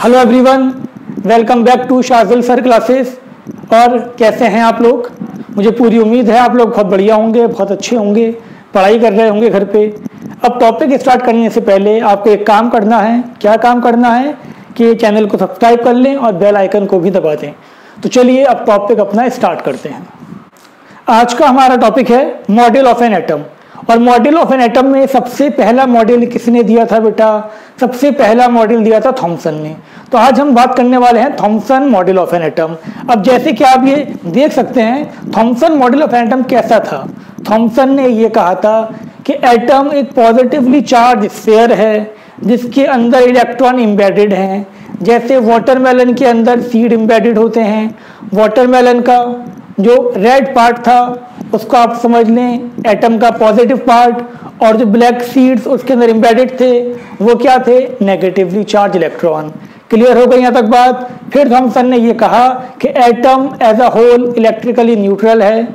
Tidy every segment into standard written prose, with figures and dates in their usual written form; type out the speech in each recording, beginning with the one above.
Hello everyone, welcome back to Sharjeel sir classes. और कैसे हैं आप लोग? मुझे पूरी उम्मीद है आप लोग बहुत बढ़िया होंगे, बहुत अच्छे होंगे, पढ़ाई कर रहे होंगे घर पे। अब टॉपिक स्टार्ट करने से पहले आपको एक काम करना है। क्या काम करना है कि चैनल को सब्सक्राइब कर लें और बेल आइकन को भी दबा दें। तो चलिए अब टॉपिक अपना स्टार्ट करते हैं। आज का हमारा टॉपिक है मॉडल ऑफ एन एटम। और मॉडल ऑफ एन एटम में सबसे पहला मॉडल किसने दिया था बेटा? सबसे पहला मॉडल दिया था थॉमसन ने। तो आज हम बात करने वाले हैं Thompson model of an atom. अब जैसे कि आप ये देख सकते हैं, Thompson model of an atom कैसा था? थॉमसन ने ये कहा था कि एटम एक पॉजिटिवली चार्ज स्फीयर है जिसके अंदर इलेक्ट्रॉन एम्बेडेड हैं। जैसे वाटरमेलन के अंदर सीड एम्बेडेड होते हैं। वाटरमेलन का जो रेड पार्ट था उसको आप समझ लें एटम का पॉजिटिव पार्ट, और जो ब्लैक सीड्स उसके अंदर एम्बेडेड थे वो क्या थे? Negatively charge electron. क्लियर हो गई यहाँ तक बात? फिर थॉमसन ने ये कहा कि atom as a whole electrically neutral है।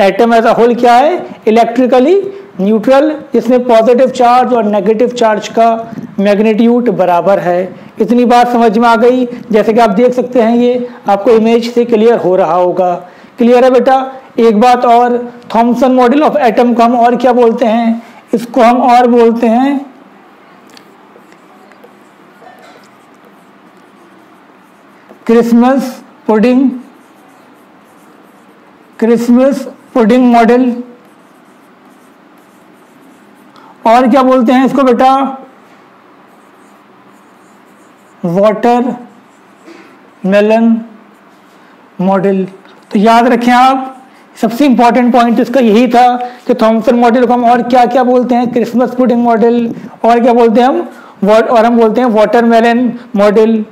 एटम एज अ होल क्या है? इलेक्ट्रिकली न्यूट्रल, जिसमें पॉजिटिव चार्ज और नेगेटिव चार्ज का मैग्नीट्यूड बराबर है। इतनी बात समझ में आ गई? जैसे कि आप देख सकते हैं, ये आपको इमेज से क्लियर हो रहा होगा। क्लियर है बेटा? एक बात और, थॉमसन मॉडल ऑफ एटम को हम और क्या बोलते हैं? इसको हम और बोलते हैं क्रिसमस पुडिंग मॉडल। और क्या बोलते हैं इसको बेटा? Watermelon model. तो याद रखें आप, सबसे इंपॉर्टेंट पॉइंट इसका यही था कि थॉमसन मॉडल को हम और क्या क्या बोलते हैं? Christmas pudding model. और क्या बोलते हैं हम? हम बोलते हैं वाटरमेलन मॉडल।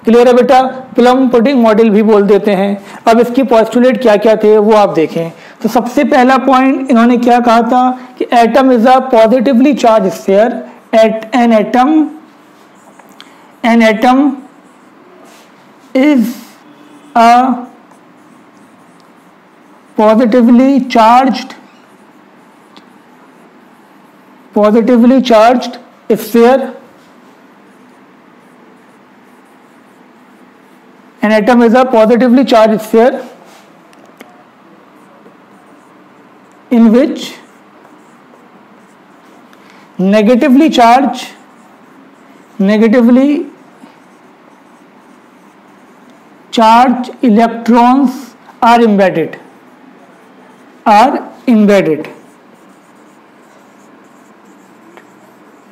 क्लियर है बेटा? प्लम पुडिंग मॉडल भी बोल देते हैं। अब इसकी पोस्टुलेट क्या क्या थे वो आप देखें। तो सबसे पहला पॉइंट इन्होंने क्या कहा था कि atom is a positively charge sphere. N atom is a positively charged sphere. An atom is a positively charged sphere in which negatively charged electrons are embedded.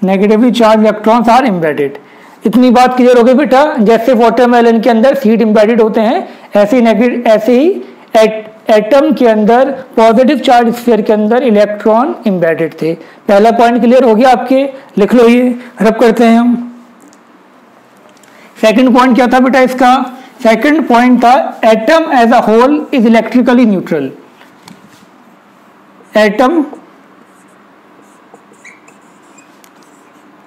Negatively charge electrons are embedded. इतनी बात clear हो गई बेटा? जैसे watermelon के अंदर seed embedded होते हैं, ऐसे ही एटम के अंदर पॉजिटिव चार्ज स्फीयर के अंदर इलेक्ट्रॉन एम्बेडेड थे। पहला पॉइंट क्लियर हो गया आपके? लिख लो, ये रब करते हैं हम। सेकंड पॉइंट क्या था बेटा इसका? सेकंड पॉइंट था atom as a whole is electrically neutral. Atom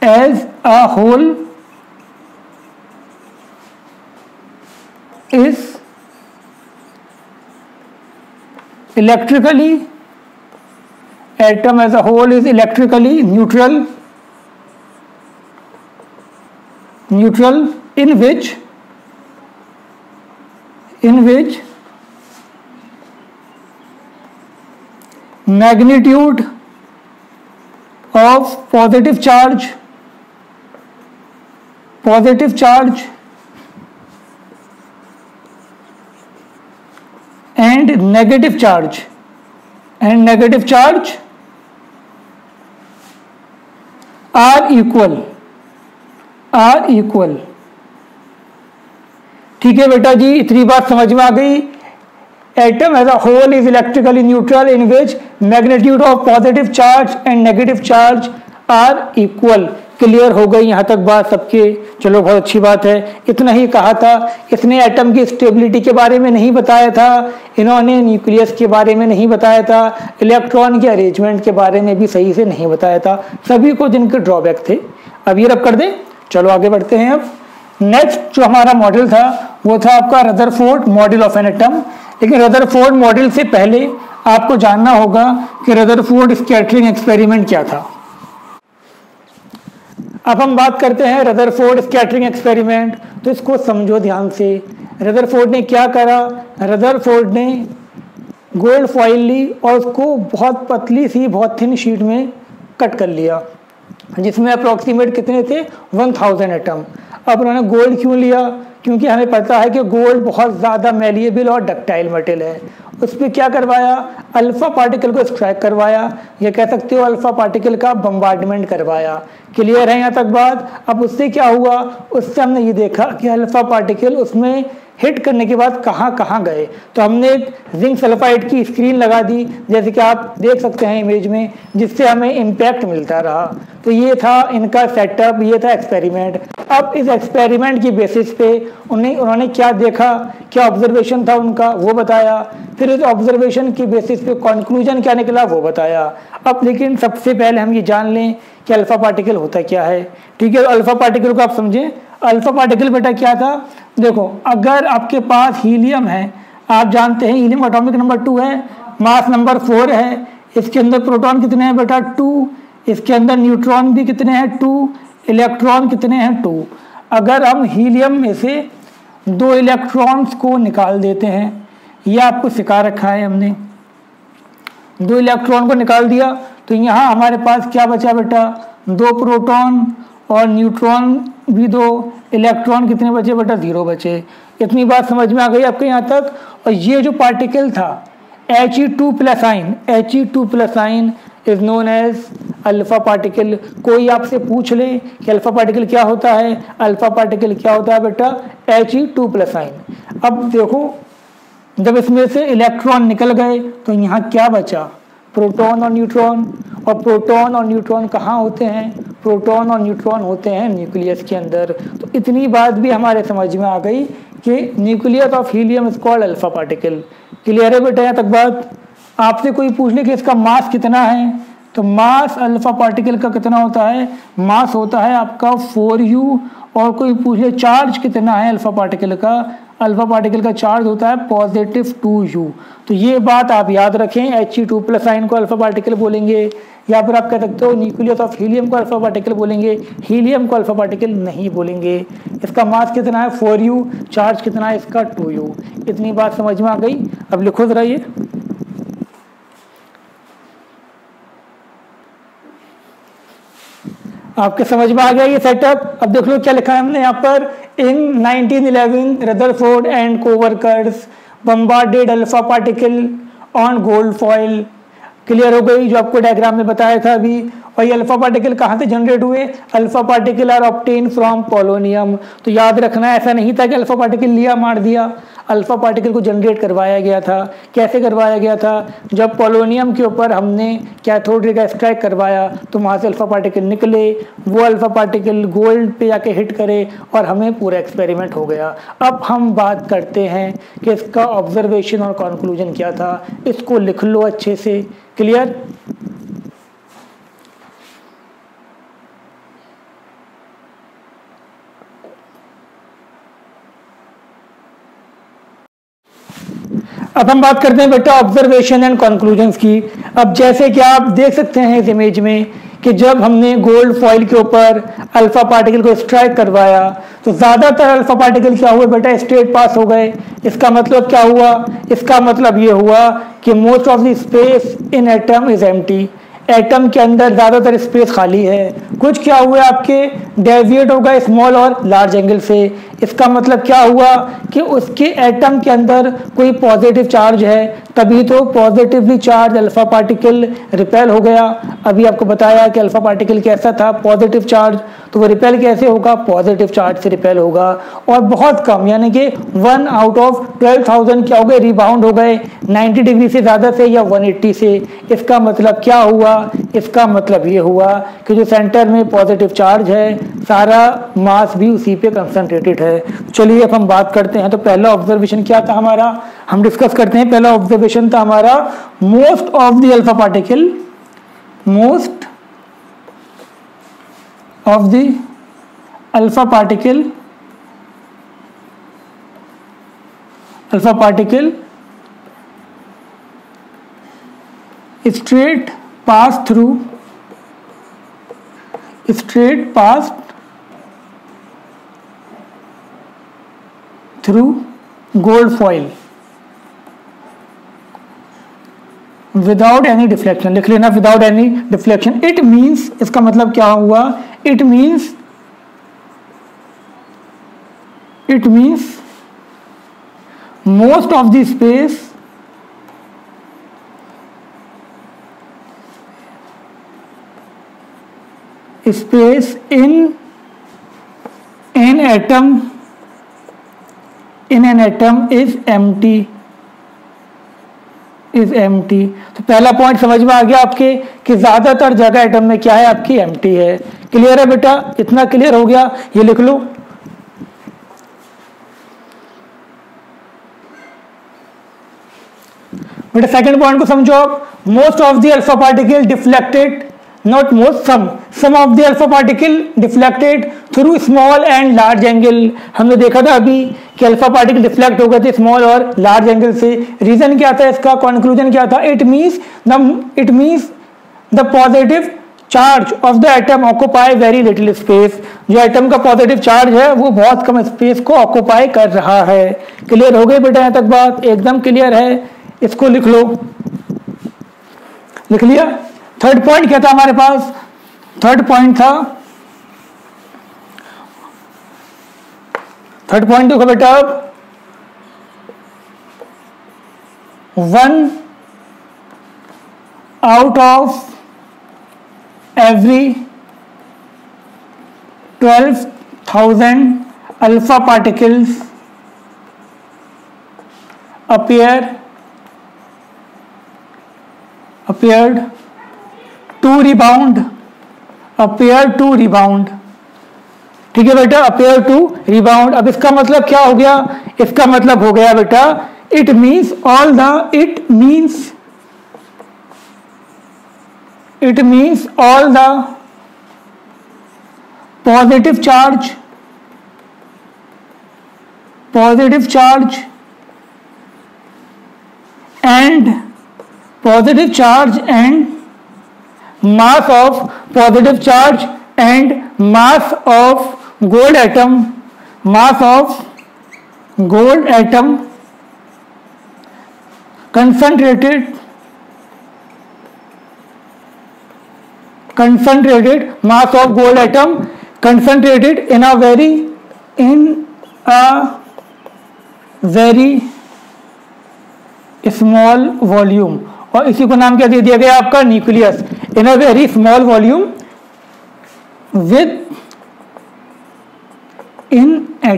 as a whole is electrically neutral in which magnitude of positive charge and negative charge are equal। ठीक है बेटा जी, इतनी बात समझ में आ गई। Atom as a whole is electrically neutral in which magnitude of positive charge and negative charge are equal। Clear हो गई यहाँ तक बात सबके? चलो बहुत अच्छी बात है। इतना ही कहा था। इसने एटम की स्टेबिलिटी के बारे में नहीं बताया था, इन्होंने न्यूक्लियस के बारे में नहीं बताया था, इलेक्ट्रॉन के अरेंजमेंट के बारे में भी सही से नहीं बताया था, सभी को जिनके ड्रॉबैक थे। अब ये रब कर दें। चलो आगे बढ़ते हैं। अब नेक्स्ट जो हमारा मॉडल था वो था आपका Rutherford model of an atom. लेकिन रदरफोर्ड मॉडल से पहले आपको जानना होगा कि रदरफोर्ड स्कैटरिंग एक्सपेरिमेंट क्या था। अब हम बात करते हैं रदरफोर्ड स्कैटरिंग एक्सपेरिमेंट। तो इसको समझो ध्यान से। रदरफोर्ड ने क्या करा, रदरफोर्ड ने गोल्ड फॉइल ली और उसको बहुत पतली सी बहुत थिन शीट में कट कर लिया, जिसमें अप्रॉक्सीमेट कितने थे 1000 एटम। अब उन्होंने गोल्ड क्यों लिया, क्योंकि हमें पता है कि गोल्ड बहुत ज़्यादा मेलिएबल और डक्टाइल मेटल है। उस पर क्या करवाया, अल्फा पार्टिकल को एक्सट्रैक्ट करवाया, या कह सकते हो अल्फा पार्टिकल का बम्बार्डमेंट करवाया। क्लियर है यहाँ तक बात। अब उससे क्या हुआ, उससे हमने ये देखा कि अल्फा पार्टिकल उसमें हिट करने के बाद कहाँ कहाँ गए। तो हमने एक जिंक सल्फाइड की स्क्रीन लगा दी, जैसे कि आप देख सकते हैं इमेज में, जिससे हमें इम्पैक्ट मिलता रहा। तो ये था इनका सेटअप, ये था एक्सपेरिमेंट। अब इस एक्सपेरिमेंट की बेसिस पे उन्होंने क्या देखा, क्या ऑब्जर्वेशन था उनका, वो बताया। फिर इस ऑब्जर्वेशन की बेसिस पे कंक्लूजन क्या निकला, वो बताया। अब लेकिन सबसे पहले हम ये जान लें कि अल्फा पार्टिकल होता क्या है। ठीक है, अल्फा पार्टिकल को आप समझें। अल्फा पार्टिकल बेटा क्या था, देखो अगर आपके पास हीलियम है, आप जानते हैं हीलियम एटॉमिक नंबर 2 है, मास नंबर 4 है, इसके अंदर प्रोटॉन कितने हैं बेटा 2, इसके अंदर न्यूट्रॉन भी कितने हैं 2, इलेक्ट्रॉन कितने हैं 2। अगर हम हीलियम में से 2 इलेक्ट्रॉन्स को निकाल देते हैं, यह आपको सिखा रखा है हमने, 2 इलेक्ट्रॉन को निकाल दिया, तो यहाँ हमारे पास क्या बचा बेटा 2 प्रोटॉन और न्यूट्रॉन भी 2, इलेक्ट्रॉन कितने बचे बेटा 0 बचे। इतनी बात समझ में आ गई आपके यहाँ तक। और ये जो पार्टिकल था He2+ ion, He2+ ion is known as alpha particle. कोई आपसे पूछ ले कि अल्फा पार्टिकल क्या होता है, अल्फा पार्टिकल क्या होता है बेटा He2+ आइन। अब देखो जब इसमें से इलेक्ट्रॉन निकल गए तो यहाँ क्या बचा, प्रोटॉन और न्यूट्रॉन। और प्रोटॉन और न्यूट्रॉन कहाँ होते हैं, प्रोटॉन और न्यूट्रॉन होते हैं न्यूक्लियस के अंदर। तो इतनी बात भी हमारे समझ में आ गई कि nucleus of helium is called alpha particle. Clear है बेटा यहाँ तक बात। आपसे कोई पूछ ले कि इसका मास कितना है, तो मास अल्फा पार्टिकल का कितना होता है, मास होता है आपका 4u। और कोई पूछ ले चार्ज कितना है अल्फा पार्टिकल का, अल्फा पार्टिकल का चार्ज होता है पॉजिटिव 2u। तो ये बात आप याद रखें, He2+ आइन को अल्फा पार्टिकल बोलेंगे, या फिर आप कह सकते हो न्यूक्लियस ऑफ हीलियम को अल्फा पार्टिकल बोलेंगे, हीलियम को अल्फा पार्टिकल नहीं बोलेंगे। इसका मास कितना है 4u, चार्ज कितना है इसका 2u। इतनी बात समझ में आ गई। अब लिखो जरा ये, आपके समझ में आ गया ये सेटअप। अब देख लो क्या लिखा है हमने यहाँ पर, इन 1911 Rutherford and coworkers bombarded alpha particle on gold foil. Clear हो गई, जो आपको डायग्राम में बताया था अभी। और ये अल्फा पार्टिकल कहाँ से जनरेट हुए, alpha particle are obtain from polonium. तो याद रखना ऐसा नहीं था कि अल्फा पार्टिकल लिया मार दिया, अल्फा पार्टिकल को जनरेट करवाया गया था। कैसे करवाया गया था, जब पोलोनियम के ऊपर हमने कैथोड रे का स्ट्राइक करवाया तो वहाँ से अल्फा पार्टिकल निकले, वो अल्फा पार्टिकल गोल्ड पे जाके हिट करे और हमें पूरा एक्सपेरिमेंट हो गया। अब हम बात करते हैं कि इसका ऑब्जर्वेशन और कंक्लूजन क्या था। इसको लिख लो अच्छे से। क्लियर, अब हम बात करते हैं बेटा ऑब्जर्वेशन एंड कंक्लूजन्स की। अब जैसे कि आप देख सकते हैं इस इमेज में कि जब हमने गोल्ड फॉइल के ऊपर अल्फा पार्टिकल को स्ट्राइक करवाया तो ज़्यादातर अल्फा पार्टिकल क्या हुए बेटा, स्ट्रेट पास हो गए। इसका मतलब क्या हुआ, इसका मतलब ये हुआ कि most of the space in atom is empty. Atom के अंदर ज़्यादातर स्पेस खाली है। कुछ क्या हुआ आपके डेविएट हो गए स्मॉल और लार्ज एंगल से। इसका मतलब क्या हुआ कि उसके एटम के अंदर कोई पॉजिटिव चार्ज है, तभी तो positively charge alpha particle repel हो गया। अभी आपको बताया कि अल्फा पार्टिकल कैसा था, पॉजिटिव चार्ज, तो वो रिपेल कैसे होगा, पॉजिटिव चार्ज से रिपेल होगा। और बहुत कम यानी कि 1 आउट ऑफ 12,000 क्या हो गए, रिबाउंड हो गए 90 डिग्री से ज़्यादा से या 180 से। इसका मतलब क्या हुआ, इसका मतलब ये हुआ कि जो सेंटर में पॉजिटिव चार्ज है सारा मास भी उसी पे कंसंट्रेटेड है। चलिए अब हम बात करते हैं। तो पहला ऑब्जर्वेशन क्या था हमारा, हम डिस्कस करते हैं। पहला ऑब्जर्वेशन था हमारा most of the alpha particle, most of the alpha particle, alpha particle straight pass through straight passed through gold foil without any deflection. लिख लेना without any deflection. It means, इसका मतलब क्या हुआ? It means most of the space in an atom is empty. तो पहला point समझ में आ गया आपके कि ज्यादातर जगह एटम में क्या है आपकी एम्प्टी है. क्लियर है बेटा? इतना क्लियर हो गया? ये लिख लो. बेटा सेकंड पॉइंट को समझो आप. Most of the alpha particle deflected, not most, some of the alpha particle deflected through small and large angle. हमने देखा था अभी कि अल्फा पार्टिकल डिफ्लेक्ट हो गए थे स्मॉल और लार्ज एंगल से. रीजन क्या था इसका? कंक्लूजन क्या था? It means the positive charge of the atom occupy very little space. जो एटम का पॉजिटिव चार्ज है वो बहुत कम स्पेस को ऑक्यूपाई कर रहा है. क्लियर हो गई बेटा? यहां तक बात एकदम क्लियर है. इसको लिख लो. लिख लिया? थर्ड पॉइंट क्या था हमारे पास? थर्ड पॉइंट देखो बेटा, अब 1 out of every 12,000 alpha particles appeared to rebound. ठीक है बेटा? appear to rebound. अब इसका मतलब क्या हो गया? इसका मतलब हो गया बेटा, it means all the positive charge and mass of gold atom concentrated mass of gold atom concentrated in a very small volume. और इसी को नाम क्या दे दिया गया आपका? Nucleus. In a very small volume with in an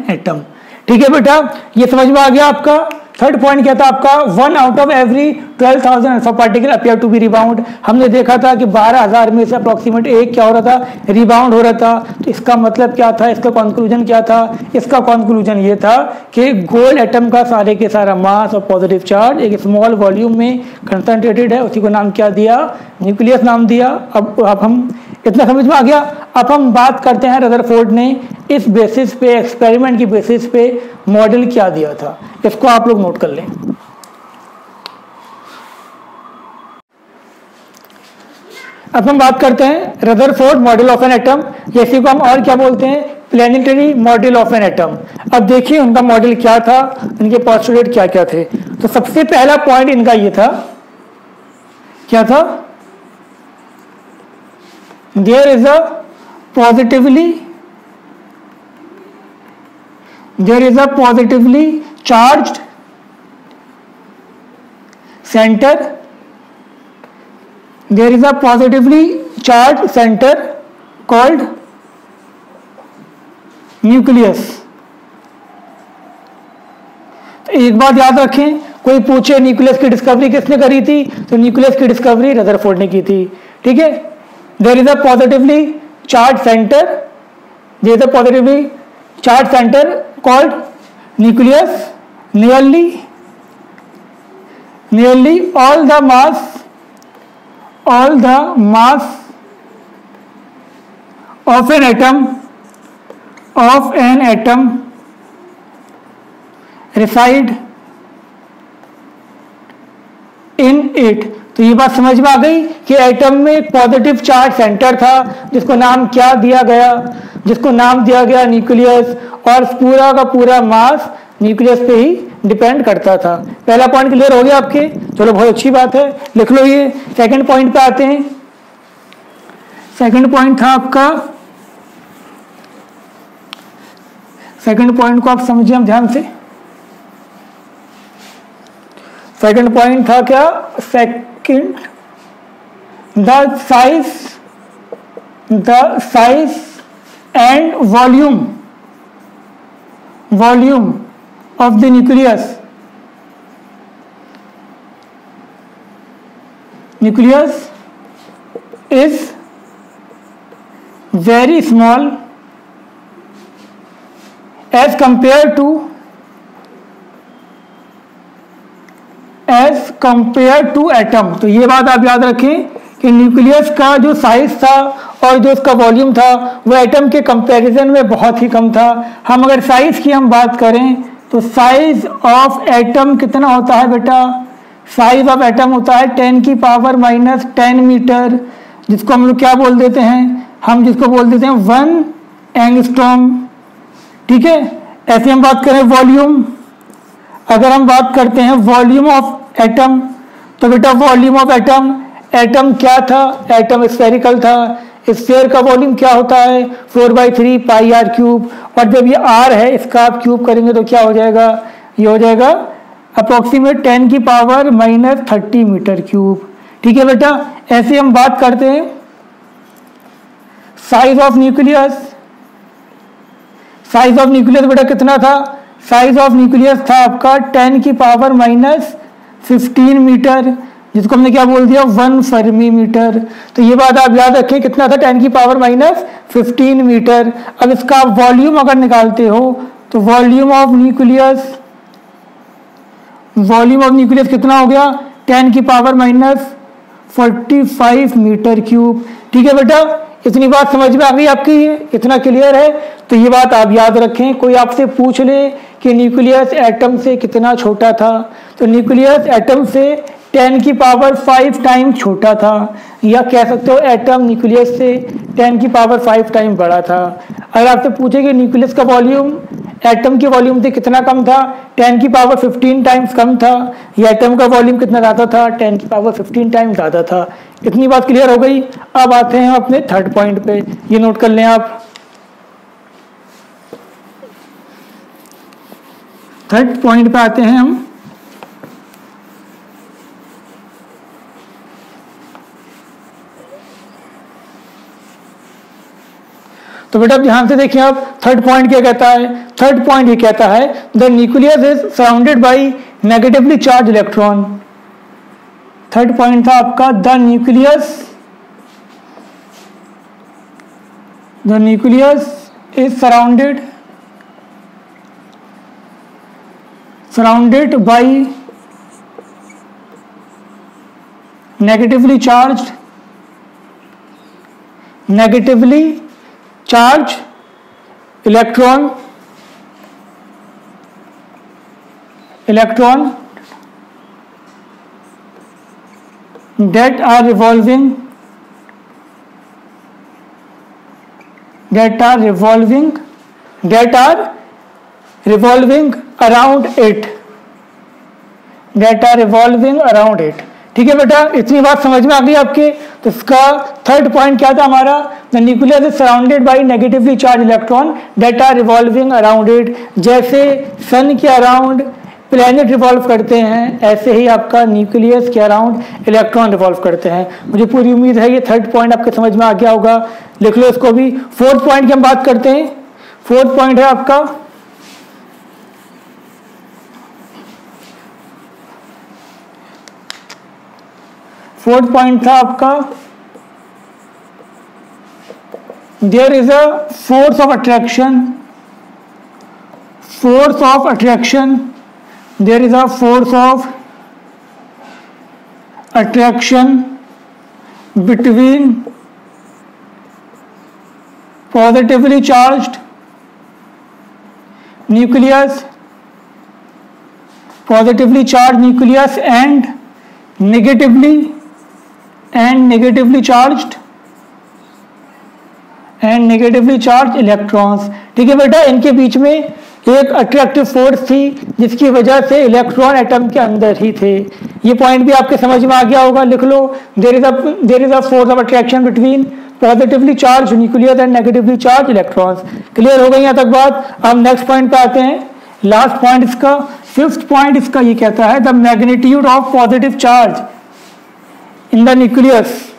atom. ठीक है बेटा? ये समझ में आ गया आपका. थर्ड पॉइंट क्या था आपका? 1 out of every 12,000 alpha particle appear to be rebound. हमने देखा था कि 12,000 में से अप्रोक्सीमेट एक क्या हो रहा था? रिबाउंड हो रहा था. तो इसका मतलब क्या था? इसका कंक्लूजन क्या था? इसका कंक्लूजन ये था कि गोल्ड एटम का सारे के सारा मास और पॉजिटिव चार्ज एक स्मॉल वॉल्यूम में कंसंट्रेटेड है. उसी को नाम क्या दिया? न्यूक्लियस नाम दिया. अब हम इतना समझ में आ गया. अब हम बात करते हैं रदरफोर्ड ने इस बेसिस पे, एक्सपेरिमेंट की बेसिस पे मॉडल क्या दिया था. इसको आप लोग नोट कर लें. अब हम बात करते हैं Rutherford model of an atom. जैसे को हम और क्या बोलते हैं? Planetary model of an atom. अब देखिए उनका मॉडल क्या था, इनके पोस्टुलेट क्या क्या थे. तो सबसे पहला पॉइंट इनका ये था, क्या था? There is a positively charged center. There is a positively charged center called nucleus. तो एक बात याद रखें, कोई पूछे न्यूक्लियस की डिस्कवरी किसने करी थी? तो न्यूक्लियस की डिस्कवरी रदरफोर्ड ने की थी. ठीक है? There is a positively charged center. There is a positively charged center called nucleus. Nearly all the mass of an atom reside in it. तो तो ये बात समझ में आ गई कि एटम में एक पॉजिटिव चार्ज सेंटर था जिसको नाम क्या दिया गया, जिसको नाम दिया गया न्यूक्लियस, और पूरा का पूरा मास न्यूक्लियस पे ही डिपेंड करता था। पहला पॉइंट क्लियर हो गया आपके, चलो बहुत अच्छी बात है, लिख लो ये। सेकंड पॉइंट पे आते हैं। सेकंड पॉइंट था आपका, सेकंड पॉइंट को आप समझिए हम ध्यान से। सेकंड पॉइंट था क्या? Second, the size and volume of the nucleus is very small as compared to atom। तो ये बात आप याद रखें कि न्यूक्लियस का जो साइज था और जो उसका वॉल्यूम था वो एटम के कंपैरिजन में बहुत ही कम था। हम अगर साइज की हम बात करें तो साइज ऑफ एटम कितना होता है बेटा? साइज ऑफ एटम होता है 10⁻⁻10 मीटर, जिसको हम लोग क्या बोल देते हैं? हम जिसको बोल देते हैं 1 एंगस्ट्रॉम। ठीक है, ऐसे हम बात करें वॉल्यूम, अगर हम बात करते हैं वॉल्यूम ऑफ एटम, तो बेटा वॉल्यूम ऑफ एटम, एटम क्या था? एटम स्फेरिकल था। स्फीयर का वॉल्यूम क्या होता है? 4/3 πr³। और जब ये r है इसका आप क्यूब करेंगे तो क्या हो जाएगा? ये हो जाएगा अप्रोक्सीमेट 10⁻30 मीटर क्यूब। ठीक है बेटा, ऐसे हम बात करते हैं size of nucleus. Size of nucleus बेटा कितना था? साइज ऑफ न्यूक्लियस था आपका 10⁻15 मीटर, जिसको हमने क्या बोल दिया? 1 फर्मी मीटर। तो ये बात आप याद रखें, कितना था? 10⁻15 मीटर। अब इसका वॉल्यूम अगर निकालते हो तो वॉल्यूम ऑफ न्यूक्लियस कितना हो गया? 10⁻45 मीटर क्यूब। ठीक है बेटा, इतनी बात समझ में आ गई आपकी? इतना क्लियर है? तो ये बात आप याद रखें। कोई आपसे पूछ ले कि न्यूक्लियस एटम से कितना छोटा था, तो न्यूक्लियस एटम से 10⁵ टाइम छोटा था, या कह सकते हो एटम न्यूक्लियस से 10⁵ टाइम बड़ा था। अगर आपसे पूछे कि न्यूक्लियस का वॉल्यूम एटम के वॉल्यूम से कितना कम था? 10⁻15 टाइम्स कम था, या एटम का वॉल्यूम कितना ज़्यादा था? 10⁻15 टाइम्स ज़्यादा था। इतनी बात क्लियर हो गई। अब आते हैं अपने थर्ड पॉइंट पे, ये नोट कर लें आप। थर्ड पॉइंट पे आते हैं हम। तो बेटा ध्यान से देखिए आप, थर्ड पॉइंट क्या कहता है? थर्ड पॉइंट ये कहता है the nucleus is surrounded by negatively charge electron. Third point था आपका the nucleus is surrounded by negatively charge electron that are revolving around it। ठीक है बेटा, इतनी बात समझ में आ गई आपके? तो इसका थर्ड पॉइंट क्या था हमारा? The nucleus is surrounded by negatively charge electron that are revolving around it. जैसे सन के अराउंड प्लैनेट रिवॉल्व करते हैं, ऐसे ही आपका न्यूक्लियस के अराउंड इलेक्ट्रॉन रिवॉल्व करते हैं। मुझे पूरी उम्मीद है ये थर्ड पॉइंट आपके समझ में आ गया होगा। लिख लो इसको भी। फोर्थ पॉइंट की हम बात करते हैं। फोर्थ पॉइंट है आपका फोर्थ पॉइंट था आपका there is a force of attraction there is a force of attraction between positively charged nucleus and negatively and negatively charged electrons. ठीक है बेटा, इनके बीच में एक अट्रैक्टिव फोर्स थी जिसकी वजह से इलेक्ट्रॉन एटम के अंदर ही थे। ये पॉइंट भी आपके समझ में आ गया होगा, लिख लो। There is a force of attraction between positively charge nucleus and negatively charge electrons. Clear हो गई यहाँ तक बात। अब नेक्स्ट पॉइंट पे आते हैं, लास्ट पॉइंट इसका, फिफ्थ पॉइंट इसका ये कहता है the magnitude of positive charge in the nucleus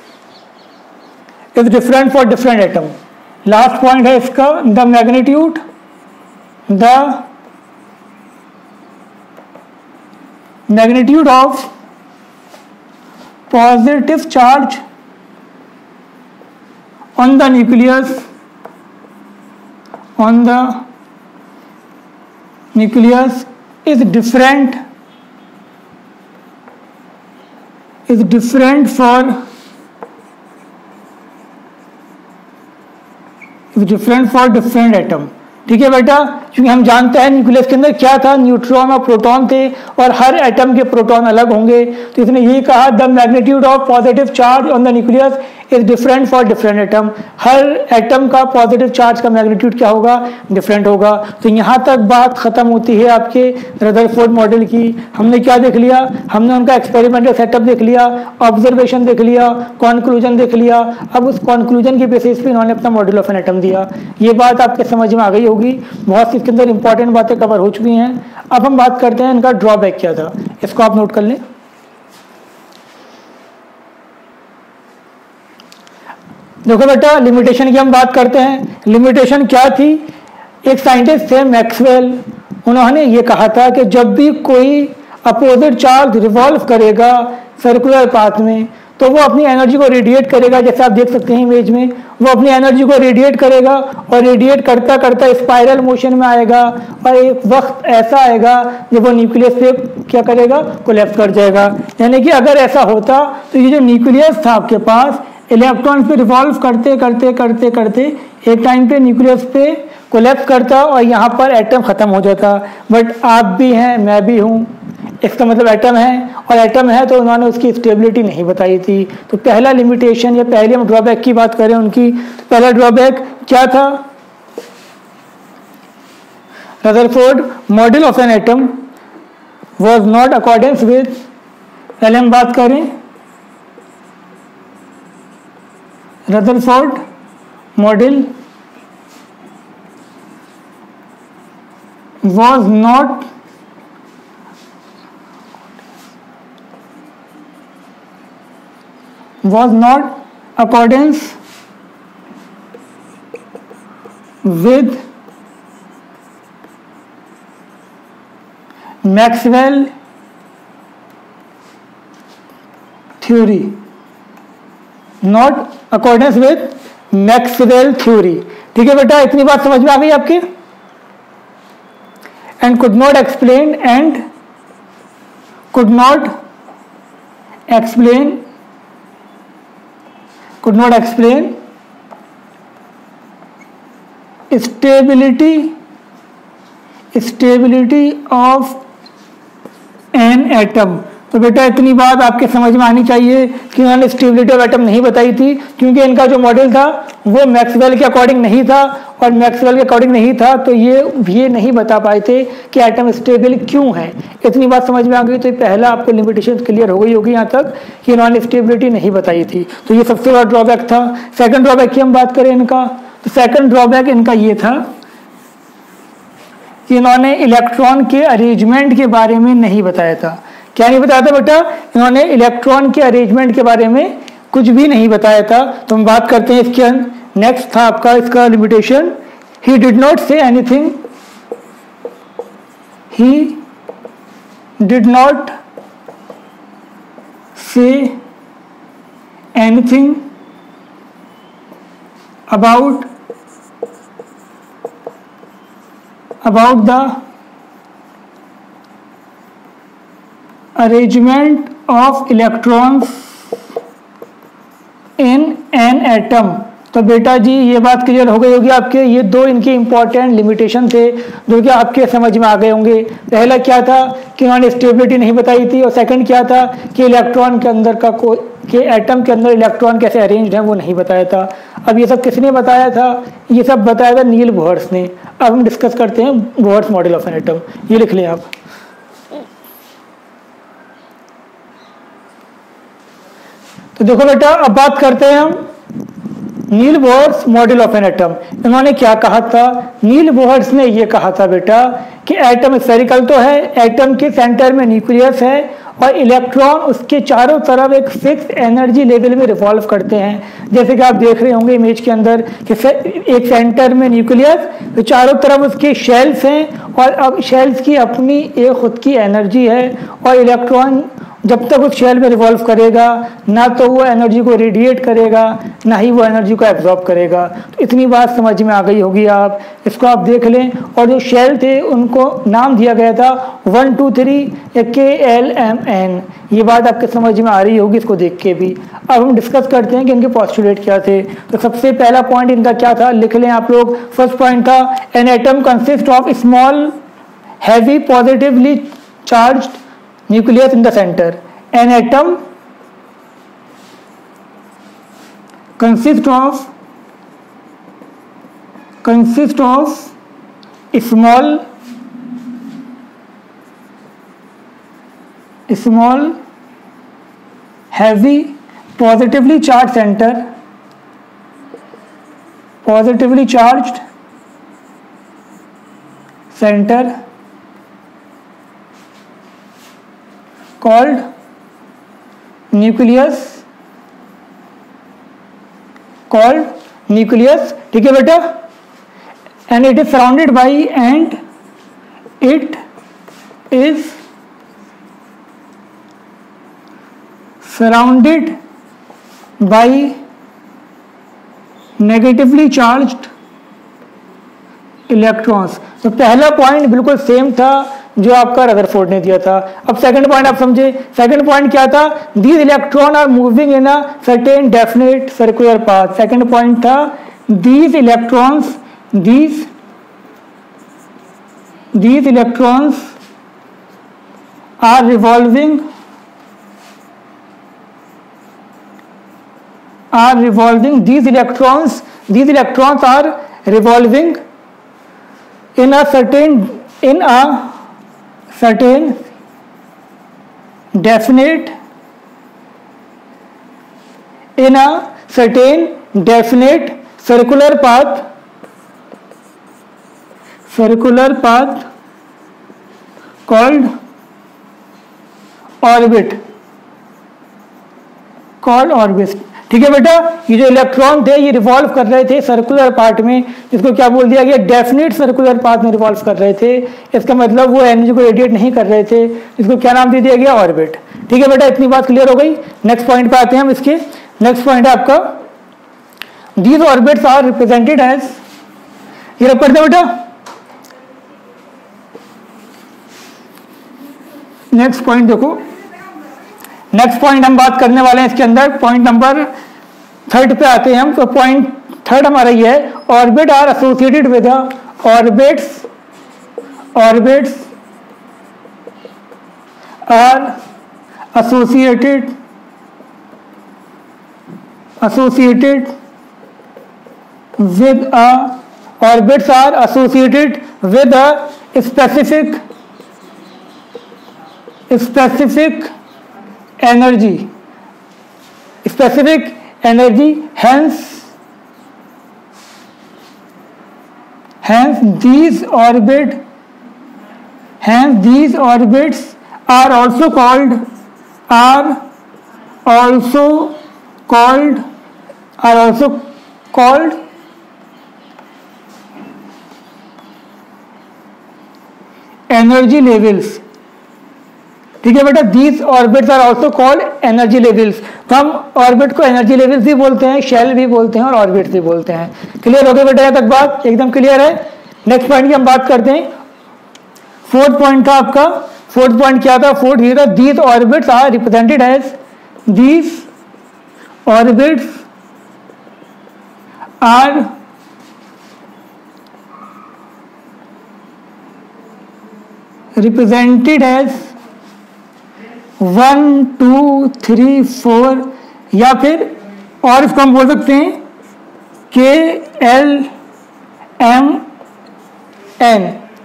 is different for different atom. Last point है इसका, the magnitude of positive charge on the nucleus is different for different atom। ठीक है बेटा, क्योंकि हम जानते हैं न्यूक्लियस के अंदर क्या था, न्यूट्रॉन और प्रोटॉन थे और हर एटम के प्रोटॉन अलग होंगे। तो इसने यही कहा the magnitude of positive charge on the nucleus is different for different atom. Her atom का पॉजिटिव चार्ज का मैग्नीट्यूड क्या होगा, डिफरेंट होगा। तो यहाँ तक बात खत्म होती है आपके रदरफोर्ड मॉडल की। हमने क्या देख लिया, हमने उनका एक्सपेरिमेंटल सेटअप देख लिया, ऑब्जर्वेशन देख लिया, कॉन्क्लूजन देख लिया। अब उस कॉन्क्लूजन के बेसिस पे इन्होंने अपना मॉडल ऑफ एन एटम दिया। ये बात आपके समझ में आ गई होगी, बहुत सी इसके अंदर इंपॉर्टेंट बातें कवर हो चुकी हैं। अब हम बात करते हैं इनका ड्रॉबैक क्या था, इसको आप नोट कर लें। देखो बेटा, लिमिटेशन की हम बात करते हैं। लिमिटेशन क्या थी, एक साइंटिस्ट थे मैक्सवेल, उन्होंने ये कहा था कि जब भी कोई अपोजिट चार्ज रिवॉल्व करेगा सर्कुलर पाथ में तो वो अपनी एनर्जी को रेडिएट करेगा। जैसे आप देख सकते हैं इमेज में, वो अपनी एनर्जी को रेडिएट करेगा और रेडिएट करता करता स्पाइरल मोशन में आएगा और एक वक्त ऐसा आएगा जब वो न्यूक्लियस पे क्या करेगा, कोलैप्स कर जाएगा। यानी कि अगर ऐसा होता तो ये जो न्यूक्लियस था आपके पास, इलेक्ट्रॉन पे रिवॉल्व करते करते करते करते एक टाइम पे न्यूक्लियस पे कोलैप्स करता और यहाँ पर एटम खत्म हो जाता। बट आप भी हैं, मैं भी हूँ, इसका मतलब एटम है, और एटम है तो उन्होंने उसकी स्टेबिलिटी नहीं बताई थी। तो पहला लिमिटेशन या पहले हम ड्रॉबैक की बात करें उनकी, तो पहला ड्रॉबैक क्या था, Rutherford model of an atom was not accordance with, पहले हम बात करें Rutherford model was not accordance with Maxwell theory, not accordance with Maxwell theory। ठीक है बेटा, इतनी बात समझ में आ गई आपकी। and could not explain stability of an atom। तो बेटा इतनी बात आपके समझ में आनी चाहिए कि उन्होंने स्टेबिलिटी ऑफ एटम नहीं बताई थी, क्योंकि इनका जो मॉडल था वो मैक्सवेल के अकॉर्डिंग नहीं था, और मैक्सवेल के अकॉर्डिंग नहीं था तो ये नहीं बता पाए थे कि एटम स्टेबल क्यों है। इतनी बात समझ में आ गई, तो पहला आपको लिमिटेशन क्लियर हो गई होगी यहाँ तक कि इन्होंने स्टेबिलिटी नहीं बताई थी। तो ये सबसे बड़ा ड्रॉबैक था। सेकंड ड्रॉबैक की हम बात करें इनका, तो सेकंड ड्रॉबैक इनका ये था कि इन्होंने इलेक्ट्रॉन के अरेंजमेंट के बारे में नहीं बताया था। क्या नहीं बताया था बेटा, इन्होंने इलेक्ट्रॉन के अरेंजमेंट के बारे में कुछ भी नहीं बताया था। तो हम बात करते हैं इसके नेक्स्ट था आपका इसका limitation, he did not say anything, he did not say anything about the arrangement of electrons in an atom। तो बेटा जी ये बात क्लियर हो गई होगी आपके। ये दो इनके इंपॉर्टेंट लिमिटेशन थे जो कि आपके समझ में आ गए होंगे। पहला क्या था कि उन्होंने स्टेबिलिटी नहीं बताई थी, और सेकंड क्या था कि इलेक्ट्रॉन के अंदर का कि एटम के अंदर इलेक्ट्रॉन कैसे अरेंज्ड है वो नहीं बताया था। अब ये सब किसने बताया था? ये सब बताया था नील बोहर्स ने। अब हम डिस्कस करते हैं Bohr's model of an atom. ये लिख लें आप। तो देखो बेटा, अब बात करते हैं हम Niels Bohr's model of an atom. इन्होंने क्या कहा था? नील बोहर्स ने ये कहा था बेटा कि एटम स्फेरिकल तो है, एटम के सेंटर में न्यूक्लियस है और इलेक्ट्रॉन उसके चारों तरफ एक फिक्स एनर्जी लेवल में रिवॉल्व करते हैं। जैसे कि आप देख रहे होंगे इमेज के अंदर कि एक सेंटर में न्यूक्लियस, तो चारों तरफ उसके शेल्स हैं और अब शेल्स की अपनी एक खुद की एनर्जी है, और इलेक्ट्रॉन जब तक उस शेल में रिवॉल्व करेगा ना तो वो एनर्जी को रेडिएट करेगा ना ही वो एनर्जी को एब्जॉर्ब करेगा। तो इतनी बात समझ में आ गई होगी। आप इसको आप देख लें। और जो शेल थे उनको नाम दिया गया था 1 2 3 KLMN। ये बात आपके समझ में आ रही होगी इसको देख के भी। अब हम डिस्कस करते हैं कि इनके पॉस्टुलेट क्या थे। तो सबसे पहला पॉइंट इनका क्या था, लिख लें आप लोग। फर्स्ट पॉइंट था an atom consist of small heavy positively charged nucleus in the center. An atom consists of small heavy positively charged center called nucleus। ठीक है बेटा। and it is surrounded by negatively charged electrons। तो पहला point बिल्कुल same था जो आपका Rutherford ने दिया था। अब सेकंड पॉइंट आप समझे। सेकंड पॉइंट क्या था? These electron are moving in a certain definite circular path. Second point था these electrons are revolving these electrons are revolving in a certain definite circular path called orbit। ठीक है बेटा। ये जो इलेक्ट्रॉन थे ये रिवॉल्व कर रहे थे सर्कुलर पार्ट में, जिसको क्या बोल दिया गया? डेफिनेट सर्कुलर पाथ में रिवॉल्व कर रहे थे। इसका मतलब वो एनर्जी को रेडिएट नहीं कर रहे थे, इसको क्या नाम दे दिया गया? ऑर्बिट। ठीक है बेटा, इतनी बात क्लियर हो गई। नेक्स्ट पॉइंट पे आते हैं हम। इसके नेक्स्ट पॉइंट है आपका these orbits are represented as, ये रख करते बेटा। नेक्स्ट पॉइंट देखो, नेक्स्ट पॉइंट हम बात करने वाले हैं इसके अंदर। पॉइंट नंबर 3 पे आते हैं हम। तो पॉइंट 3 हमारा ये है orbit are associated with orbits are associated with a orbits are associated with a specific energy, hence these orbits are also called energy levels. ठीक है बेटा, these orbits are also called energy levels. तो हम orbit को energy levels भी बोलते हैं, shell भी बोलते हैं और ऑर्बिट्स भी बोलते हैं। क्लियर हो गया बेटा? यहाँ तक बात एकदम क्लियर है। नेक्स्ट पॉइंट की हम बात करते हैं। फोर्थ पॉइंट था आपका। फोर्थ पॉइंट क्या था? फोर्थ ये था these orbits are represented as are represented as 1 2 3 4, या फिर और इसको हम बोल सकते हैं KLMN।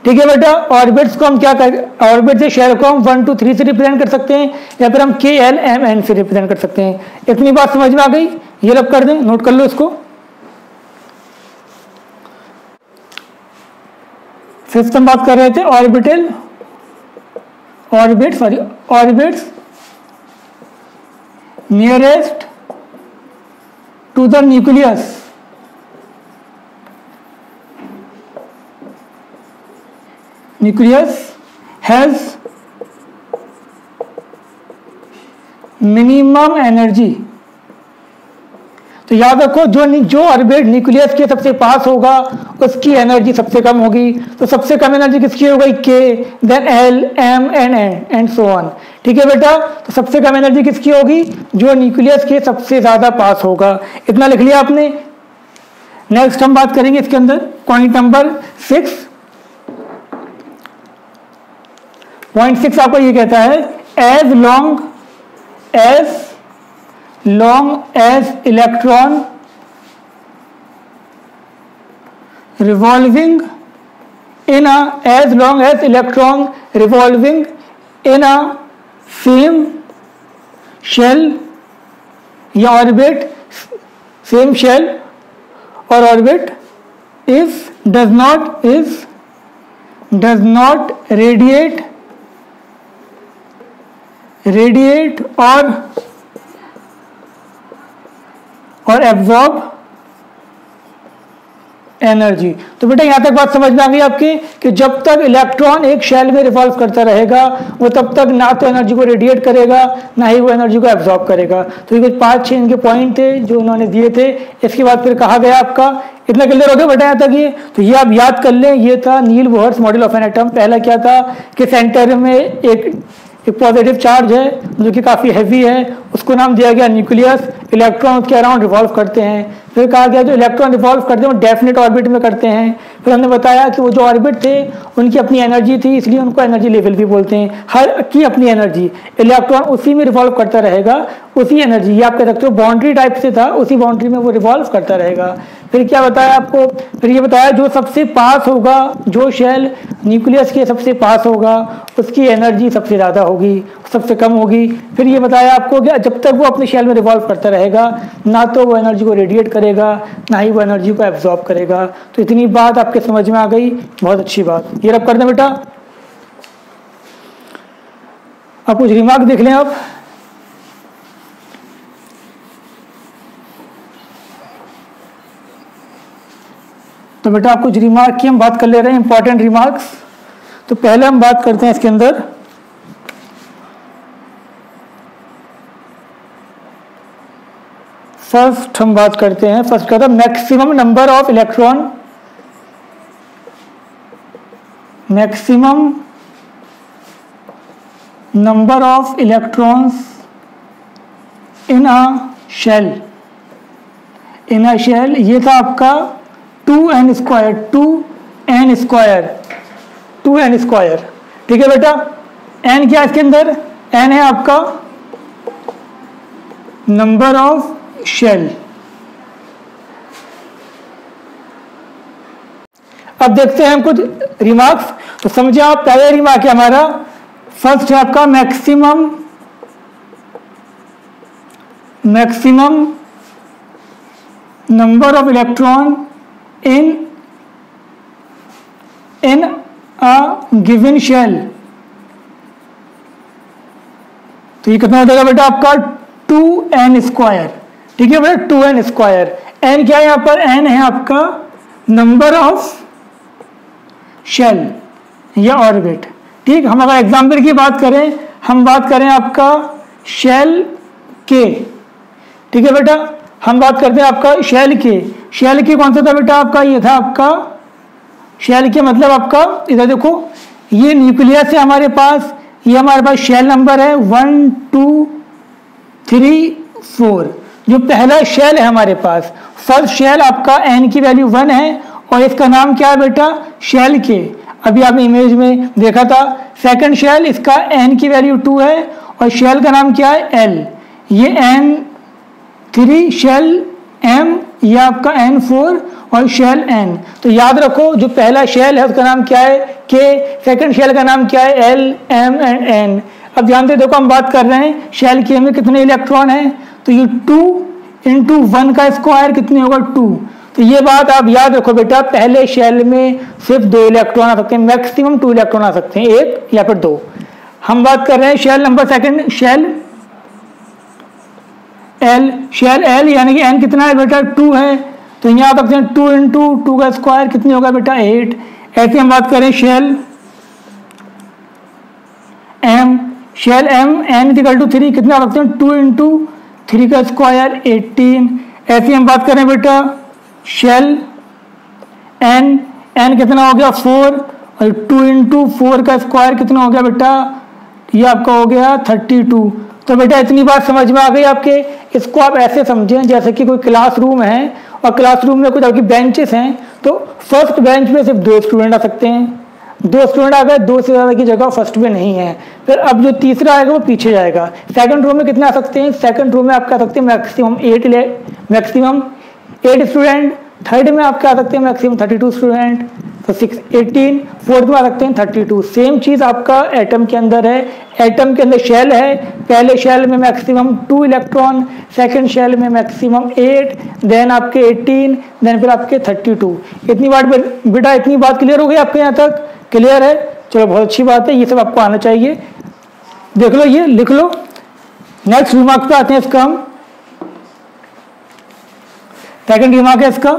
ठीक है बेटा, ऑर्बिट्स को हम क्या कर, ऑर्बिट से शेल को हम 1 2 3 से रिप्रेजेंट कर सकते हैं, या फिर हम KLMN से रिप्रेजेंट कर सकते हैं। इतनी बात समझ में आ गई? ये रब कर दें, नोट कर लो इसको। फिफ्थ हम बात कर रहे थे orbital, orbits nearest to the nucleus has minimum energy. तो याद रखो, जो ऑर्बिट न्यूक्लियस के सबसे पास होगा उसकी एनर्जी सबसे कम होगी। तो सबसे कम एनर्जी किसकी हो गई? K, then L, M and so on. ठीक है बेटा, तो सबसे कम एनर्जी किसकी होगी? जो न्यूक्लियस के सबसे ज्यादा पास होगा। इतना लिख लिया आपने। नेक्स्ट हम बात करेंगे इसके अंदर पॉइंट नंबर 6। पॉइंट 6 आपको ये कहता है, as long as electron revolving in a same shell या orbit, same shell or orbit does not radiate और एब्जॉर्ब एनर्जी। तो बेटा यहां तक बात समझ में आ गई आपकी कि जब तक इलेक्ट्रॉन एक शेल में रिवॉल्व करता रहेगा वो तब तक ना तो एनर्जी को रेडिएट करेगा ना ही वो एनर्जी को एब्जॉर्ब करेगा। तो ये कुछ 5-6 इनके पॉइंट थे जो उन्होंने दिए थे। इसके बाद फिर कहा गया आपका, इतना क्लियर हो गया बेटा यहाँ तक? ये तो ये आप याद कर लें, ये था Niels Bohr's model of an atom. पहला क्या था कि सेंटर में एक पॉजिटिव चार्ज है जो कि काफ़ी हैवी है, उसको नाम दिया गया न्यूक्लियस। इलेक्ट्रॉन उसके अराउंड रिवॉल्व करते हैं। फिर कहा गया जो इलेक्ट्रॉन रिवॉल्व करते हैं वो डेफिनेट ऑर्बिट में करते हैं। फिर हमने बताया कि वो जो ऑर्बिट थे उनकी अपनी एनर्जी थी, इसलिए उनको एनर्जी लेवल भी बोलते हैं। हर की अपनी एनर्जी, इलेक्ट्रॉन उसी में रिवॉल्व करता रहेगा, उसी एनर्जी, ये आप कह सकते हो बाउंड्री टाइप से था, उसी बाउंड्री में वो रिवॉल्व करता रहेगा। फिर क्या बताया आपको? फिर ये बताया जो सबसे पास होगा, जो शेल न्यूक्लियस के सबसे पास होगा उसकी एनर्जी सबसे ज़्यादा होगी, सबसे कम होगी। फिर ये बताया आपको कि जब तक वो अपने शेल में रिवॉल्व करता रहेगा ना तो वो एनर्जी को रेडिएट करेगा ना ही वो एनर्जी को एब्जॉर्ब करेगा। तो इतनी बात आपके समझ में आ गई, बहुत अच्छी बात। ये रब कर दें बेटा। आप कुछ रिमार्क देख लें आप। तो बेटा आप कुछ रिमार्क की हम बात कर ले रहे हैं, इंपॉर्टेंट रिमार्क्स। तो पहले हम बात करते हैं इसके अंदर फर्स्ट हम बात करते हैं, फर्स्ट का था maximum number of electron, maximum number of electrons in a shell, ये था आपका 2n स्क्वायर। ठीक है बेटा, n क्या इसके अंदर? n है आपका नंबर ऑफ शेल। अब देखते हैं हम कुछ रिमार्क्स। तो समझे आप, पहला रिमार्क है हमारा, फर्स्ट है आपका maximum number of electron in a given shell. तो ये कितना हो जाएगा बेटा आपका 2n स्क्वायर। ठीक है बेटा, 2n स्क्वायर। n क्या है यहां पर? n है आपका नंबर ऑफ शेल या ऑर्बिट। ठीक, हम अगर एग्जाम्पल की बात करें, हम बात करें आपका शेल के। ठीक है बेटा, हम बात करते हैं आपका शेल के। शेल के कौन सा था बेटा आपका? ये था आपका शेल के, मतलब आपका इधर देखो, ये न्यूक्लियस है हमारे पास, ये हमारे पास शेल नंबर है 1 2 3 4, जो पहला शेल है हमारे पास। फर्स्ट शेल आपका n की वैल्यू 1 है और इसका नाम क्या है बेटा, शेल के। अभी आपने इमेज में देखा था। सेकंड शेल, इसका n की वैल्यू 2 है और शेल का नाम क्या है, l। ये n3 शेल m, ये आपका n4 और शेल n। तो याद रखो जो पहला शेल है उसका नाम क्या है, k। सेकंड शेल का नाम क्या है, l, m एंड n। अब ध्यान से देखो, हम बात कर रहे हैं शेल के में कितने इलेक्ट्रॉन हैं, तो ये 2 × 1 का स्क्वायर कितने होगा, 2। तो ये बात आप याद रखो बेटा, पहले शेल में सिर्फ 2 इलेक्ट्रॉन आ सकते हैं, मैक्सिमम 2 इलेक्ट्रॉन आ सकते हैं, 1 या फिर 2। हम बात कर रहे हैं shell number second, shell L। Shell L यानी कि n कितना है बेटा, 2 है। तो यहाँ आप सकते हैं 2 × 2 का स्क्वायर कितने होगा बेटा, 8। ऐसे हम बात करें shell M। Shell M n = 3 कितने आ सकते हैं, 2 × 3 का स्क्वायर 18। ऐसे हम बात करें बेटा शेल n कितना हो गया, 4 और 2 × 4 का स्क्वायर कितना हो गया बेटा, ये आपका हो गया 32। तो बेटा इतनी बात समझ में आ गई आपके। इसको आप ऐसे समझें जैसे कि कोई क्लासरूम है और क्लासरूम में कुछ आपकी बेंचेस हैं, तो फर्स्ट बेंच पे सिर्फ 2 स्टूडेंट आ सकते हैं, 2 स्टूडेंट आ गए, 2 से ज़्यादा की जगह फर्स्ट में नहीं है। फिर अब जो तीसरा आएगा वो पीछे जाएगा। सेकंड रो में कितने आ सकते हैं, सेकंड रो में आप आ सकते हैं मैक्सिमम 8 स्टूडेंट। थर्ड में आप आ सकते हैं मैक्सिमम 32 स्टूडेंट, तो 18। फोर्थ में आ सकते हैं 32। सेम चीज़ आपका एटम के अंदर है। एटम के अंदर शेल है, पहले शेल में मैक्सिमम 2 इलेक्ट्रॉन, सेकंड शेल में मैक्सिमम 8, देन आपके 18, देन फिर आपके 32। इतनी बात बेटा, इतनी बात क्लियर हो गई आपके यहाँ तक, क्लियर है? चलो बहुत अच्छी बात है, ये सब आपको आना चाहिए। देख लो, ये लिख लो। नेक्स्ट रिमार्क पे आते हैं इसका हम। सेकंड रिमार्क है इसका,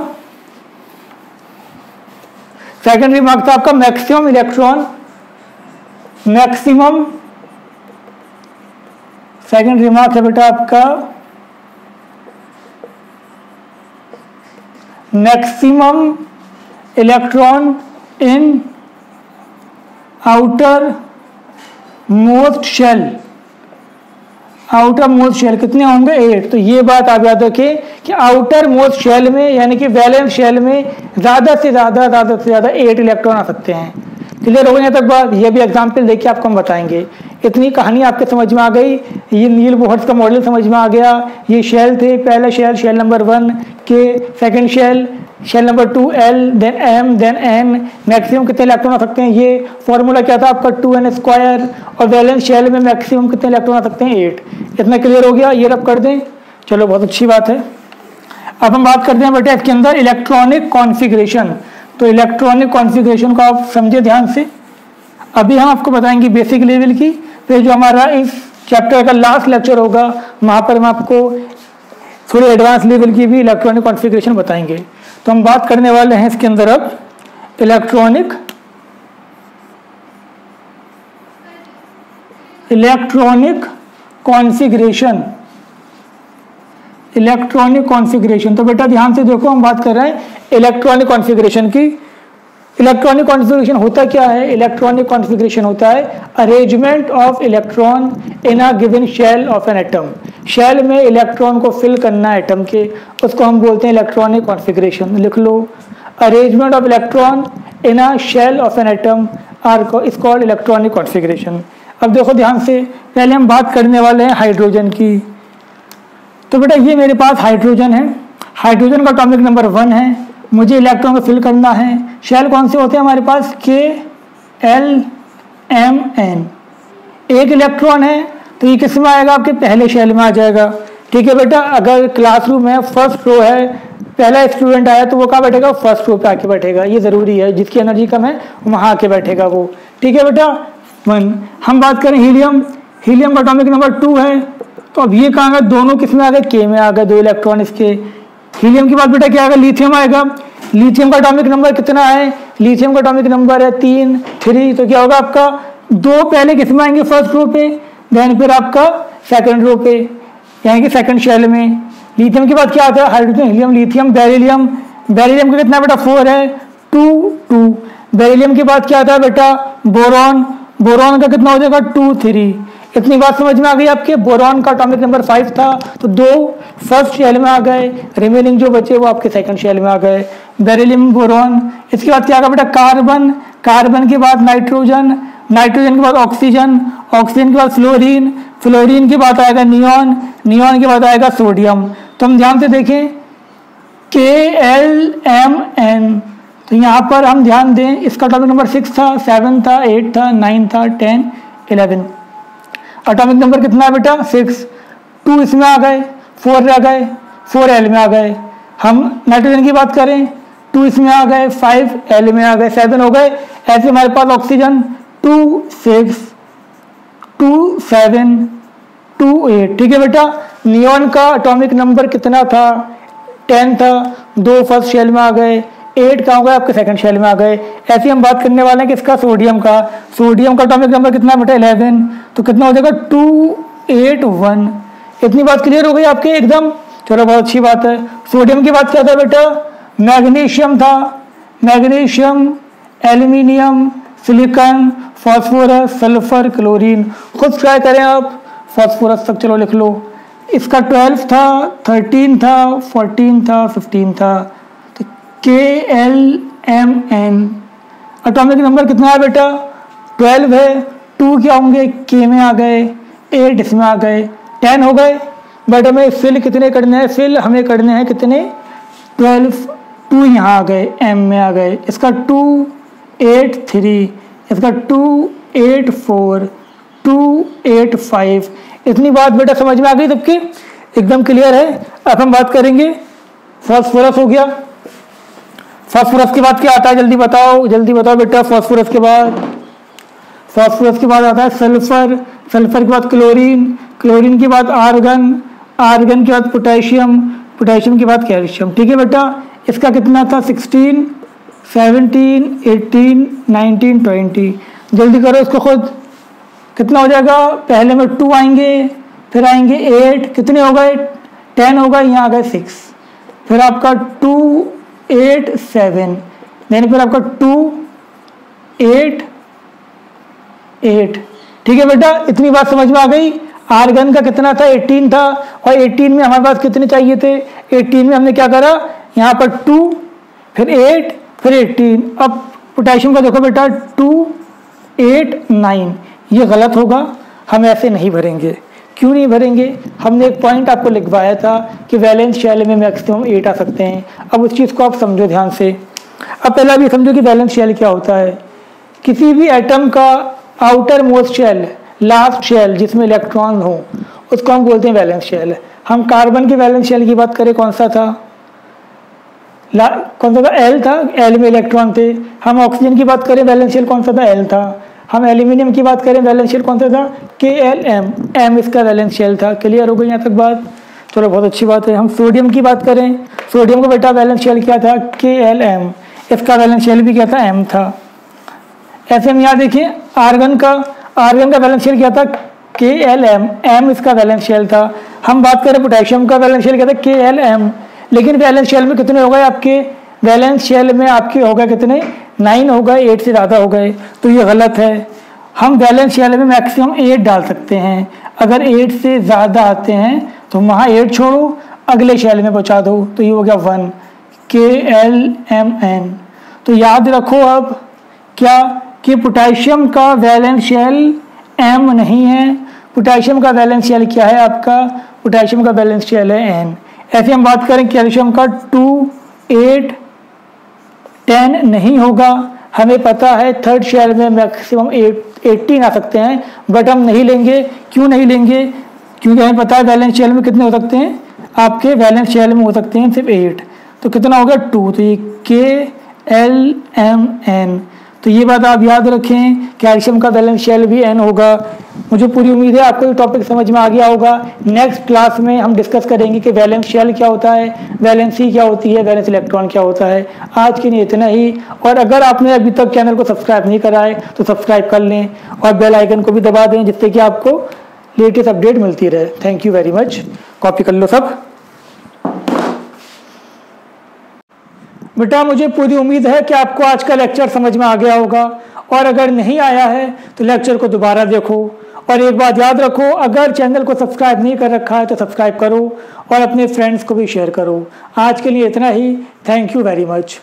सेकंड रिमार्क था आपका maximum electron, maximum. Second remark है बेटा आपका maximum electron in outermost shell. Outermost shell कितने होंगे, 8। तो ये बात आप याद रखिए कि आउटर मोस्ट शेल में यानी कि वैलेंस शेल में ज़्यादा से ज़्यादा 8 इलेक्ट्रॉन आ सकते हैं। क्लियर हो गई यहाँ तक बात? ये भी एग्जाम्पल देखिए आपको हम बताएंगे। इतनी कहानी आपके समझ में आ गई। ये नील बोहर्ट्ज़ का मॉडल समझ में आ गया। ये शेल थे, पहला शेल नंबर 1 के, second shell number 2 L, then M, then N। Maximum कितने इलेक्ट्रॉन आ सकते हैं, ये फॉर्मूला क्या था आपका, 2n²। और वैलेंस शेल में मैक्सिमम कितने इलेक्ट्रॉन आ सकते हैं, 8। इतना क्लियर हो गया, ये रब कर दें। चलो बहुत अच्छी बात है। अब हम बात करते हैं बेटा इसके अंदर इलेक्ट्रॉनिक कॉन्फ़िगरेशन। तो इलेक्ट्रॉनिक कॉन्फ़िगरेशन को आप समझे ध्यान से। अभी हम आपको बताएंगे बेसिक लेवल की, फिर जो हमारा इस चैप्टर का लास्ट लेक्चर होगा वहाँ पर हम आपको थोड़ी एडवांस लेवल की भी इलेक्ट्रॉनिक कॉन्फ़िगरेशन बताएंगे। तो हम बात करने वाले हैं इसके अंदर अब इलेक्ट्रॉनिक कॉन्फ़िगरेशन। इलेक्ट्रॉनिक कॉन्फ़िगरेशन, तो बेटा ध्यान से देखो, हम बात कर रहे हैं इलेक्ट्रॉनिक कॉन्फ़िगरेशन की। इलेक्ट्रॉनिक कॉन्फ़िगरेशन होता क्या है? इलेक्ट्रॉनिक कॉन्फ़िगरेशन होता है arrangement of electron in a given shell of an atom. Shell में इलेक्ट्रॉन को फिल करना एटम के, उसको हम बोलते हैं इलेक्ट्रॉनिक कॉन्फ़िगरेशन। लिख लो, arrangement of electron in a shell of an atom is called electronic configuration. अब देखो ध्यान से, पहले हम बात करने वाले हैं हाइड्रोजन की। तो बेटा ये मेरे पास हाइड्रोजन है, हाइड्रोजन का एटॉमिक नंबर 1 है, मुझे इलेक्ट्रॉन को फिल करना है। शेल कौन से होते हैं हमारे पास, K, L, M, N। 1 electron है तो ये किस में आएगा, आपके पहले शेल में आ जाएगा। ठीक है बेटा, अगर क्लासरूम है, फर्स्ट रो है, पहला स्टूडेंट आया तो वो कहाँ बैठेगा, फर्स्ट रो पे आके बैठेगा। ये ज़रूरी है, जिसकी एनर्जी कम है वहाँ आके बैठेगा वो। ठीक है बेटा, 1। हम बात करें हीलियम, हीलियम का एटॉमिक नंबर 2 है। तो अब ये कहाँ गए, दोनों किस में आ गए, K में आ गए, 2 इलेक्ट्रॉन इसके। हीलियम के बाद बेटा क्या आएगा, लिथियम आएगा। लिथियम का एटॉमिक नंबर कितना है, लिथियम का एटॉमिक नंबर है 3। तो क्या होगा आपका, 2 पहले किस में आएंगे, फर्स्ट रो पे, देन फिर आपका सेकंड रो पे, यानी कि सेकंड शेल में। लिथियम के बाद क्या आता है, hydrogen, helium, lithium, beryllium. Beryllium का कितना बेटा, 4 है, 2। बेरिलियम के बाद क्या आता है बेटा, बोरॉन। बोरॉन का कितना हो जाएगा, 2, 3। इतनी बात समझ में आ गई आपके। बोरॉन का एटॉमिक नंबर 5 था, तो 2 फर्स्ट शेल में आ गए, रिमेनिंग जो बचे वो आपके सेकंड शेल में आ गए। Beryllium, boron. इसके बाद क्या आएगा बेटा? कार्बन। कार्बन के बाद नाइट्रोजन, नाइट्रोजन के बाद ऑक्सीजन, ऑक्सीजन के बाद फ्लोरीन, फ्लोरीन के बाद आएगा नियॉन, नियॉन के बाद आएगा सोडियम। तो हम ध्यान से देखें KLMN, तो यहाँ पर हम ध्यान दें, इसका एटॉमिक नंबर 6 था, 7 था, 8 था, 9 था, 10, 11। एटॉमिक नंबर कितना है बेटा? 6। 2 इसमें आ गए, 4 रह गए, 4 L में आ गए। हम नाइट्रोजन की बात करें, 2 इसमें आ गए, 5 L में आ गए, 7 हो गए। ऐसे हमारे पास ऑक्सीजन 2, 6, 2, 7, 2, 8। ठीक है बेटा। नियॉन का एटॉमिक नंबर कितना था? 10 था, 2 फर्स्ट शेल में आ गए, 8 कहाँ हो गए? आपके सेकंड शेल में आ गए। ऐसे हम बात करने वाले हैं किसका? सोडियम का। सोडियम का एटॉमिक नंबर कितना बेटा? 11। तो कितना हो जाएगा? 281। इतनी बात क्लियर हो गई आपके एकदम? चलो बहुत अच्छी बात है। सोडियम की बात क्या था बेटा? मैग्नीशियम था, magnesium, aluminium, silicon, phosphorus, sulphur, chlorine. खुद ट्राई करें आप, फास्फोरस तक चलो लिख लो। इसका 12 था, 13 था, 14 था, 15 था। तो KLMN एटॉमिक नंबर कितना है बेटा? 12 है। 2 क्या होंगे? K में आ गए, 8 इसमें आ गए, 10 हो गए। बट हमें फिल कितने करने हैं? फिल हमें करने हैं कितने? 12। 2 यहाँ आ गए, M में आ गए। इसका 283, इसका 284, 285। इतनी बात बेटा समझ में आ गई सबकी? एकदम क्लियर है। अब हम बात करेंगे फास्फोरस हो गया। फास्फोरस के बाद क्या आता है? जल्दी बताओ, जल्दी बताओ बेटा। फास्फोरस के बाद, फास्फोरस के बाद आता है सल्फर, सल्फर के बाद क्लोरीन, क्लोरीन के बाद आर्गन, आर्गन के बाद पोटेशियम, पोटेशियम के बाद कैल्शियम। ठीक है बेटा। इसका कितना था? 16, 17, 18, 19, 20। जल्दी करो इसको खुद। कितना हो जाएगा? पहले में 2 आएंगे, फिर आएंगे 8, कितने हो गए? 10 हो गए, यहाँ आ गए 6, फिर आपका 2, 8, 7, देन फिर आपका 2, 8, 8। ठीक है बेटा। इतनी बात समझ में आ गई। आर्गन का कितना था? 18 था, और 18 में हमारे पास कितने चाहिए थे? 18 में हमने क्या करा? यहाँ पर 2, फिर 8, फिर 18। अब पोटेशियम का देखो बेटा, 2, 8, 9। ये गलत होगा, हम ऐसे नहीं भरेंगे। क्यों नहीं भरेंगे? हमने एक पॉइंट आपको लिखवाया था कि वैलेंस शेल में मैक्सिमम 8 आ सकते हैं। अब उस चीज़ को आप समझो ध्यान से। अब पहला भी समझो कि वैलेंस शेल क्या होता है। किसी भी एटम का outermost shell, last shell जिसमें इलेक्ट्रॉन हो, उसको हम बोलते हैं वैलेंस शेल। हम कार्बन के वैलेंस शेल की बात करें, कौन सा था? कौन सा था? L था, L में इलेक्ट्रॉन थे। हम ऑक्सीजन की बात करें, वैलेंस शेल कौन सा था? L था। हम एल्यूमिनियम की बात करें, वैलेंस शेल कौन सा था? KLM, M इसका वैलेंस शेल था। क्लियर हो गई यहाँ तक बात? चलो बहुत अच्छी बात है। हम सोडियम की बात करें, सोडियम का बेटा वैलेंस शेल क्या था? KLM, इसका वैलेंस शेल भी क्या था? M था। ऐसे हम यहाँ देखिए आर्गन का वैलेंस शेल क्या था? KLM, M इसका वैलेंस शेल था। हम बात करें पोटेशियम का वैलेंस शेल क्या था? KLM, लेकिन वैलेंस शेल में कितने हो गए आपके? वैलेंस शेल में आपके हो गए कितने? 9 हो गए, 8 से ज़्यादा हो गए, तो ये गलत है। हम वैलेंस शेल में मैक्सिमम 8 डाल सकते हैं। अगर 8 से ज़्यादा आते हैं तो वहाँ 8 छोड़ो, अगले शेल में पहुँचा दो, तो ये हो गया 1, KLMN। तो याद रखो अब क्या कि पोटेशियम का वैलेंस शेल M नहीं है। पोटेशियम का वैलेंस शेल क्या है आपका? पोटेशियम का वैलेंस शेल है N। ऐसे हम बात करें कैल्शियम का, 2, 8, 10 नहीं होगा। हमें पता है थर्ड शेल में मैक्सिमम 18 आ सकते हैं, बट हम नहीं लेंगे। क्यों नहीं लेंगे? क्योंकि हमें पता है वैलेंस शेल में कितने हो सकते हैं? आपके वैलेंस शेल में हो सकते हैं सिर्फ 8। तो कितना हो गया? 2। तो ये KLMN। तो ये बात आप याद रखें, कैल्शियम का वैलेंस शेल भी N होगा। मुझे पूरी उम्मीद है आपको ये टॉपिक समझ में आ गया होगा। नेक्स्ट क्लास में हम डिस्कस करेंगे कि वैलेंस शेल क्या होता है, वैलेंसी क्या होती है, वैलेंस इलेक्ट्रॉन क्या होता है। आज के लिए इतना ही। और अगर आपने अभी तक चैनल को सब्सक्राइब नहीं करा है तो सब्सक्राइब कर लें और बेल आइकन को भी दबा दें, जिससे कि आपको लेटेस्ट अपडेट मिलती रहे। Thank you very much. Copy कर लो सब। बेटा मुझे पूरी उम्मीद है कि आपको आज का लेक्चर समझ में आ गया होगा, और अगर नहीं आया है तो लेक्चर को दोबारा देखो और एक बात याद रखो, अगर चैनल को सब्सक्राइब नहीं कर रखा है तो सब्सक्राइब करो और अपने फ्रेंड्स को भी शेयर करो। आज के लिए इतना ही। Thank you very much.